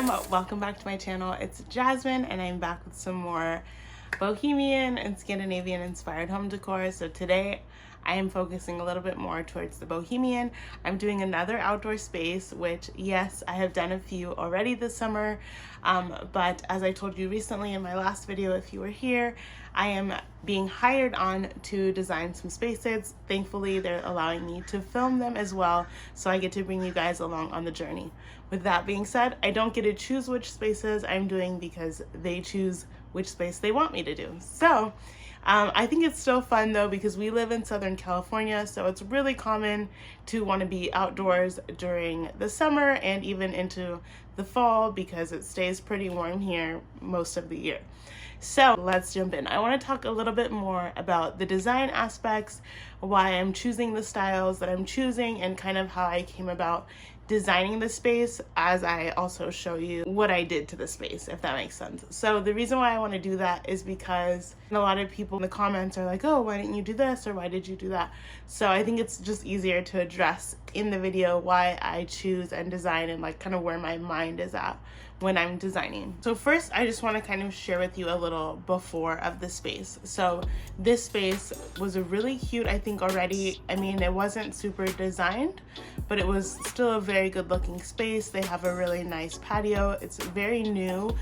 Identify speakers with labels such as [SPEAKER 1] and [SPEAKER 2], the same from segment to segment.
[SPEAKER 1] welcome back to my channel. It's Jasmine and I'm back with some more Bohemian and Scandinavian inspired home decor. So today I am focusing a little bit more towards the Bohemian. I'm doing another outdoor space, which yes, I have done a few already this summer, but as I told you recently in my last video, if you were here, I am being hired on to design some spaces. Thankfully, they're allowing me to film them as well, so I get to bring you guys along on the journey. With that being said, I don't get to choose which spaces I'm doing because they choose which space they want me to do. So I think it's still fun though, because we live in Southern California, so it's really common to want to be outdoors during the summer and even into the fall because it stays pretty warm here most of the year. So let's jump in. I want to talk a little bit more about the design aspects, why I'm choosing the styles that I'm choosing, and kind of how I came about designing the space, as I also show you what I did to the space, if that makes sense. So the reason why I want to do that is because a lot of people in the comments are like, oh, why didn't you do this, or why did you do that? So I think it's just easier to address in the video why I choose and design, and like kind of where my mind is at when I'm designing. So first, I just want to kind of share with you a little before of the space. So this space was a really cute, I think already, I mean, it wasn't super designed, but it was still a very good looking space. They have a really nice patio. It's very new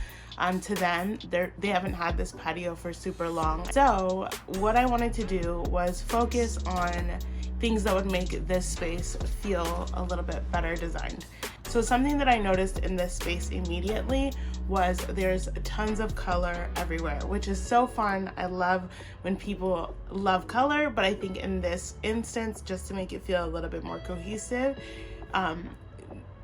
[SPEAKER 1] to them. They haven't had this patio for super long. So what I wanted to do was focus on things that would make this space feel a little bit better designed. So something that I noticed in this space immediately was there's tons of color everywhere, which is so fun. I love when people love color, but I think in this instance, just to make it feel a little bit more cohesive,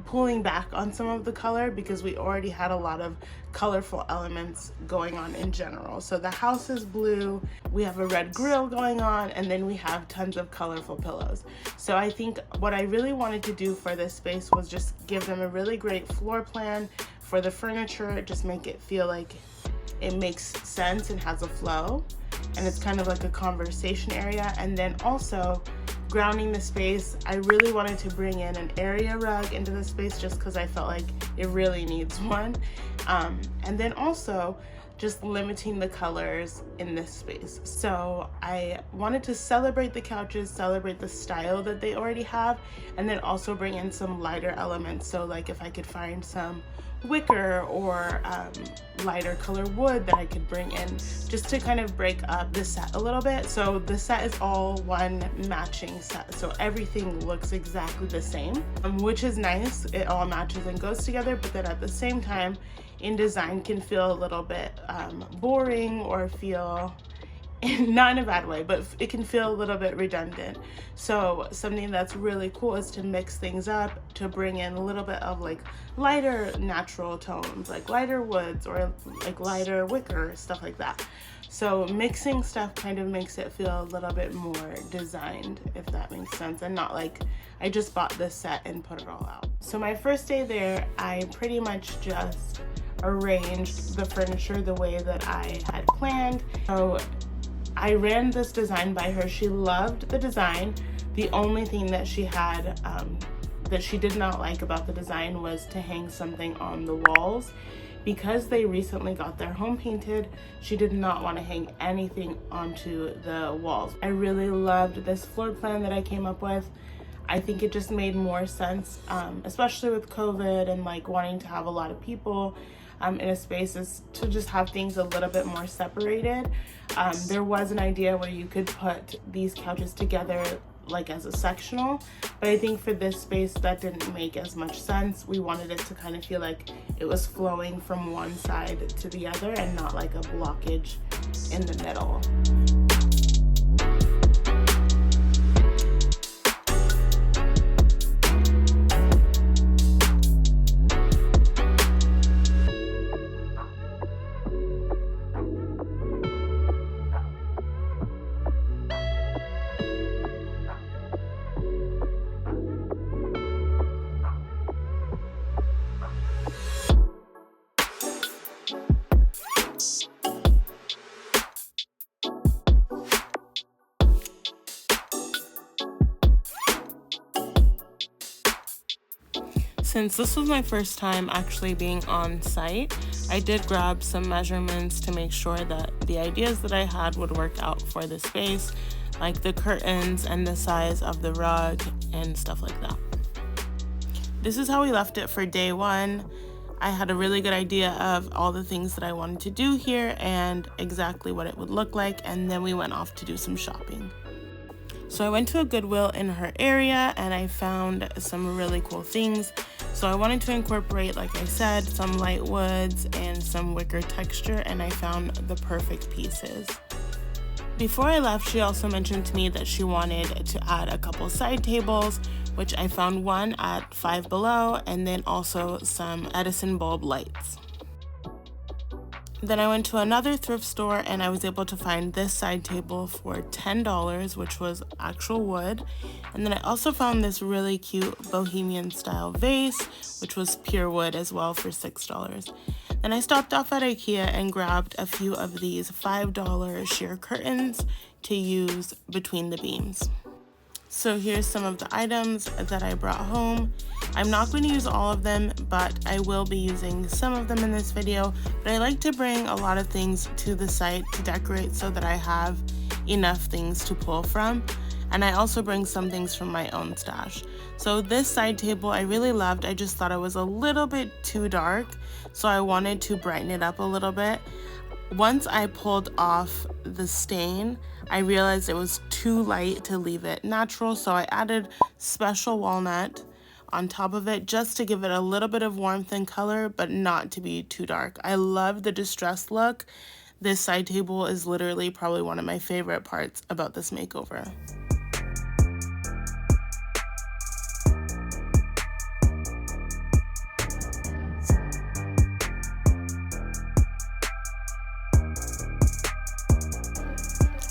[SPEAKER 1] pulling back on some of the color, because we already had a lot of colorful elements going on in general. So the house is blue, we have a red grill going on, and then we have tons of colorful pillows. So I think what I really wanted to do for this space was just give them a really great floor plan for the furniture, just make it feel like it makes sense and has a flow, and it's kind of like a conversation area. And then also grounding the space, I really wanted to bring in an area rug into the space just because I felt like it really needs one. And then also just limiting the colors in this space. So I wanted to celebrate the couches, celebrate the style that they already have, and then also bring in some lighter elements. So like if I could find some wicker or lighter color wood that I could bring in, just to kind of break up the set a little bit. So the set is all one matching set, so everything looks exactly the same, which is nice. It all matches and goes together, but then at the same time in design can feel a little bit boring, or feel not in a bad way, but it can feel a little bit redundant. So something that's really cool is to mix things up, to bring in a little bit of like lighter natural tones, like lighter woods or like lighter wicker, stuff like that. So mixing stuff kind of makes it feel a little bit more designed, if that makes sense, and not like I just bought this set and put it all out. So my first day there, I pretty much just arranged the furniture the way that I had planned. So I ran this design by her. She loved the design. The only thing that she had that she did not like about the design was to hang something on the walls. Because they recently got their home painted, she did not want to hang anything onto the walls. I really loved this floor plan that I came up with. I think it just made more sense, especially with COVID and like wanting to have a lot of people in a space, is to just have things a little bit more separated. There was an idea where you could put these couches together like as a sectional, but I think for this space that didn't make as much sense. We wanted it to kind of feel like it was flowing from one side to the other and not like a blockage in the middle. Since this was my first time actually being on site, I did grab some measurements to make sure that the ideas that I had would work out for the space, like the curtains and the size of the rug and stuff like that. This is how we left it for day one. I had a really good idea of all the things that I wanted to do here and exactly what it would look like, and then we went off to do some shopping. So I went to a Goodwill in her area and I found some really cool things. So I wanted to incorporate, like I said, some light woods and some wicker texture, and I found the perfect pieces. Before I left, she also mentioned to me that she wanted to add a couple side tables, which I found one at Five Below, and then also some Edison bulb lights. Then I went to another thrift store and I was able to find this side table for $10, which was actual wood. And then I also found this really cute bohemian style vase, which was pure wood as well, for $6. Then I stopped off at IKEA and grabbed a few of these $5 sheer curtains to use between the beams. So here's some of the items that I brought home. I'm not going to use all of them, but I will be using some of them in this video. But I like to bring a lot of things to the site to decorate so that I have enough things to pull from. And I also bring some things from my own stash. So this side table I really loved. I just thought it was a little bit too dark, so I wanted to brighten it up a little bit. Once I pulled off the stain, I realized it was too light to leave it natural, so I added special walnut on top of it just to give it a little bit of warmth and color, but not to be too dark. I love the distressed look. This side table is literally probably one of my favorite parts about this makeover.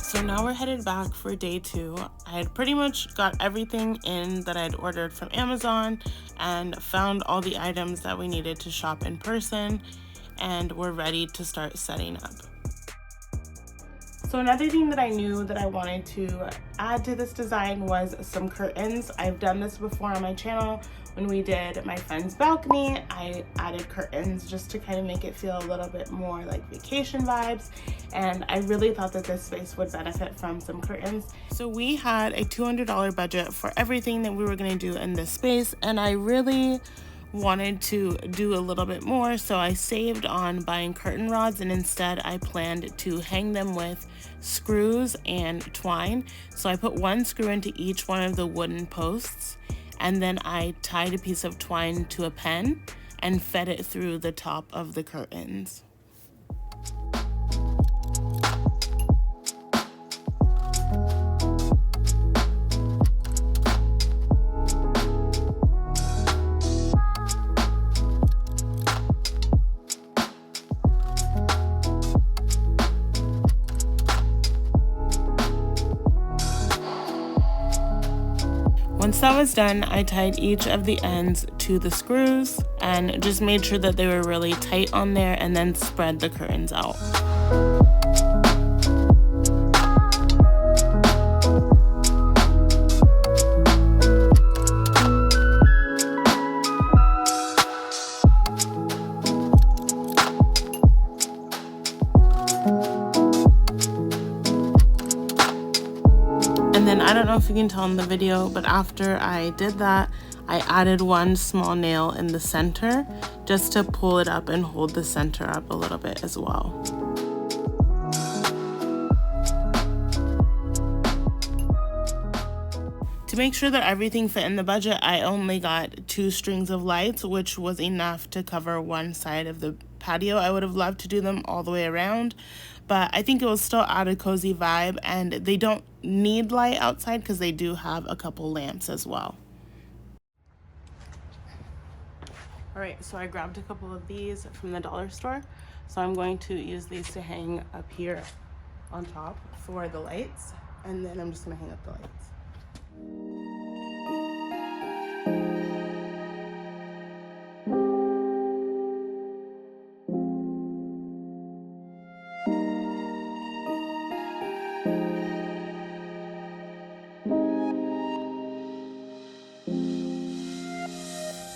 [SPEAKER 1] So now we're headed back for day two. I had pretty much got everything in that I'd ordered from Amazon and found all the items that we needed to shop in person, and we're ready to start setting up. So another thing that I knew that I wanted to add to this design was some curtains. I've done this before on my channel. When we did my friend's balcony, I added curtains just to kind of make it feel a little bit more like vacation vibes, and I really thought that this space would benefit from some curtains. So we had a $200 budget for everything that we were going to do in this space, and I really wanted to do a little bit more, so I saved on buying curtain rods, and instead I planned to hang them with screws and twine. So I put one screw into each one of the wooden posts, and then I tied a piece of twine to a pen and fed it through the top of the curtains. Once that was done, I tied each of the ends to the screws and just made sure that they were really tight on there, and then spread the curtains out. And then I don't know if you can tell in the video, but after I did that, I added one small nail in the center just to pull it up and hold the center up a little bit as well. To make sure that everything fit in the budget, I only got 2 strings of lights, which was enough to cover one side of the patio. I would have loved to do them all the way around, but I think it will still add a cozy vibe, and they don't need light outside because they do have a couple lamps as well. All right, so I grabbed a couple of these from the dollar store. So I'm going to use these to hang up here on top for the lights, and then I'm just gonna hang up the lights.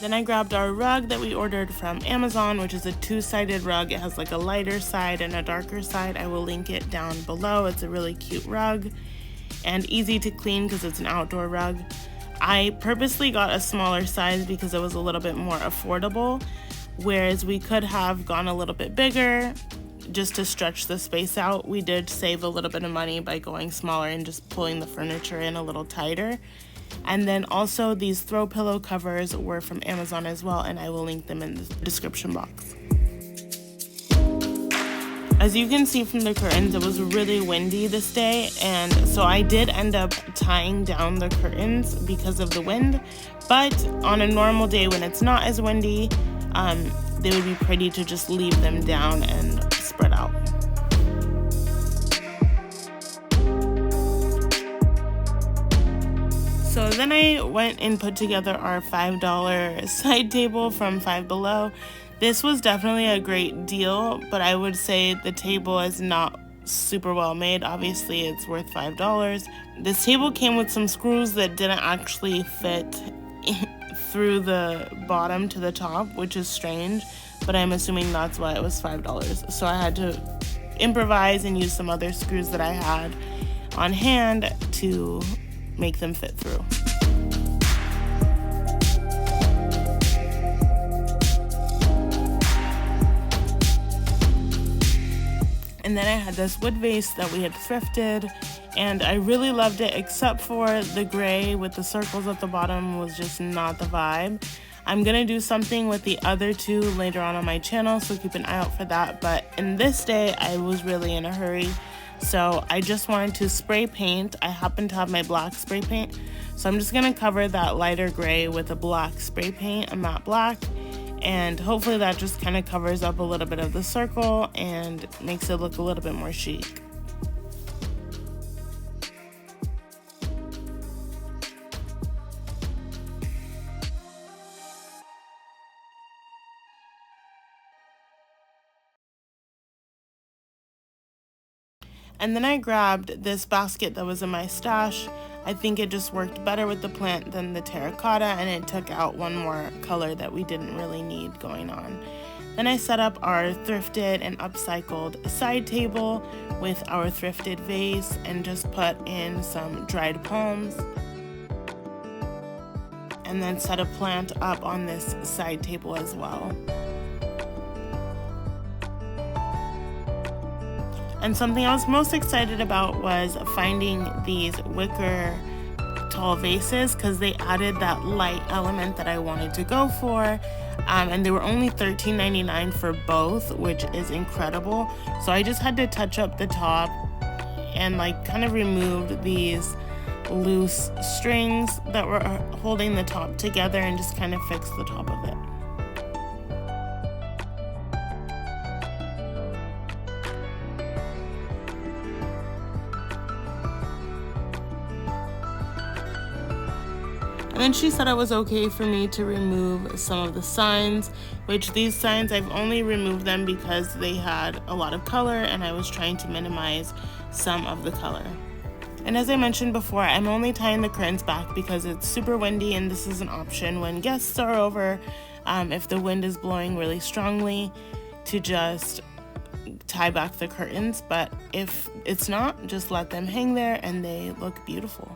[SPEAKER 1] Then I grabbed our rug that we ordered from Amazon, which is a two-sided rug. It has like a lighter side and a darker side. I will link it down below. It's a really cute rug and easy to clean because it's an outdoor rug. I purposely got a smaller size because it was a little bit more affordable, whereas we could have gone a little bit bigger just to stretch the space out. We did save a little bit of money by going smaller and just pulling the furniture in a little tighter. And then also these throw pillow covers were from Amazon as well, and I will link them in the description box. As you can see from the curtains, it was really windy this day, and so I did end up tying down the curtains because of the wind. But on a normal day when it's not as windy, they would be pretty to just leave them down and spread out. So then I went and put together our $5 side table from Five Below. This was definitely a great deal, but I would say the table is not super well made. Obviously, it's worth $5. This table came with some screws that didn't actually fit through the bottom to the top, which is strange, but I'm assuming that's why it was $5. So I had to improvise and use some other screws that I had on hand to make them fit through. And then I had this wood vase that we had thrifted, and I really loved it, except for the gray with the circles at the bottom was just not the vibe. I'm gonna do something with the other two later on my channel, so keep an eye out for that. But in this day, I was really in a hurry, so I just wanted to spray paint. I happen to have my black spray paint, so I'm just gonna cover that lighter gray with a black spray paint, a matte black, and hopefully that just kind of covers up a little bit of the circle and makes it look a little bit more chic. And then I grabbed this basket that was in my stash. I think it just worked better with the plant than the terracotta, and it took out one more color that we didn't really need going on. Then I set up our thrifted and upcycled side table with our thrifted vase and just put in some dried palms. And then set a plant up on this side table as well. And something I was most excited about was finding these wicker tall vases, because they added that light element that I wanted to go for. And they were only $13.99 for both, which is incredible. So I just had to touch up the top and like kind of removed these loose strings that were holding the top together and just kind of fix the top of it. And then she said it was okay for me to remove some of the signs, which these signs I've only removed them because they had a lot of color and I was trying to minimize some of the color. And as I mentioned before, I'm only tying the curtains back because it's super windy, and this is an option when guests are over, if the wind is blowing really strongly, to just tie back the curtains. But if it's not, just let them hang there and they look beautiful.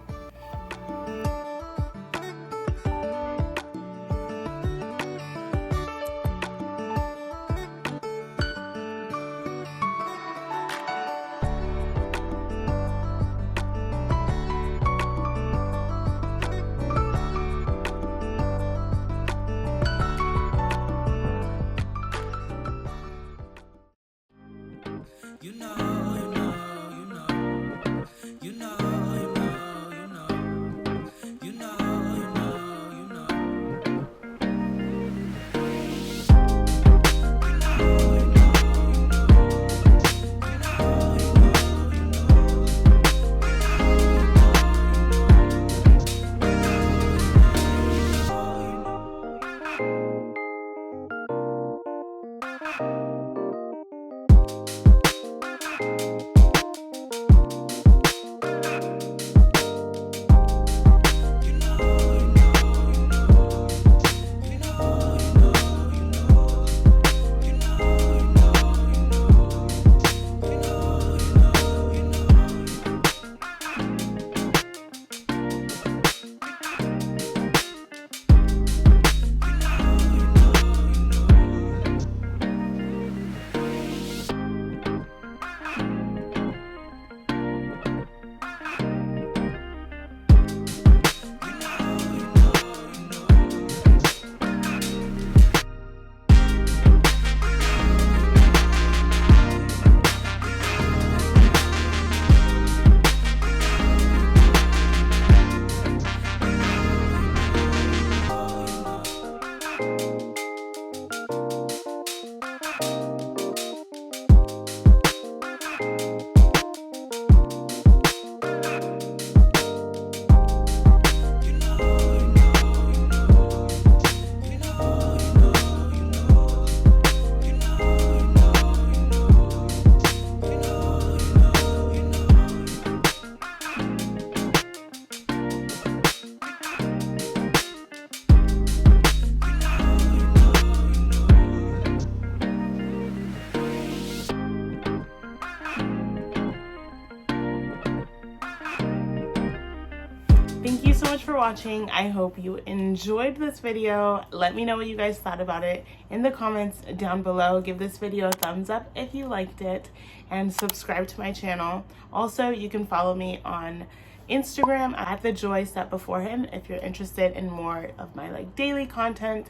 [SPEAKER 1] Thank you so much for watching. I hope you enjoyed this video. Let me know what you guys thought about it in the comments down below. Give this video a thumbs up if you liked it, and subscribe to my channel. Also, you can follow me on Instagram at the Joy Step Before Him if you're interested in more of my like daily content.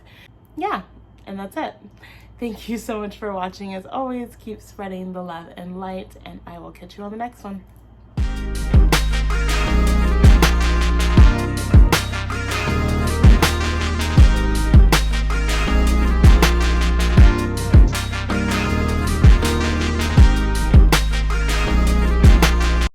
[SPEAKER 1] Yeah, and that's it. Thank you so much for watching. As always, keep spreading the love and light, and I will catch you on the next one.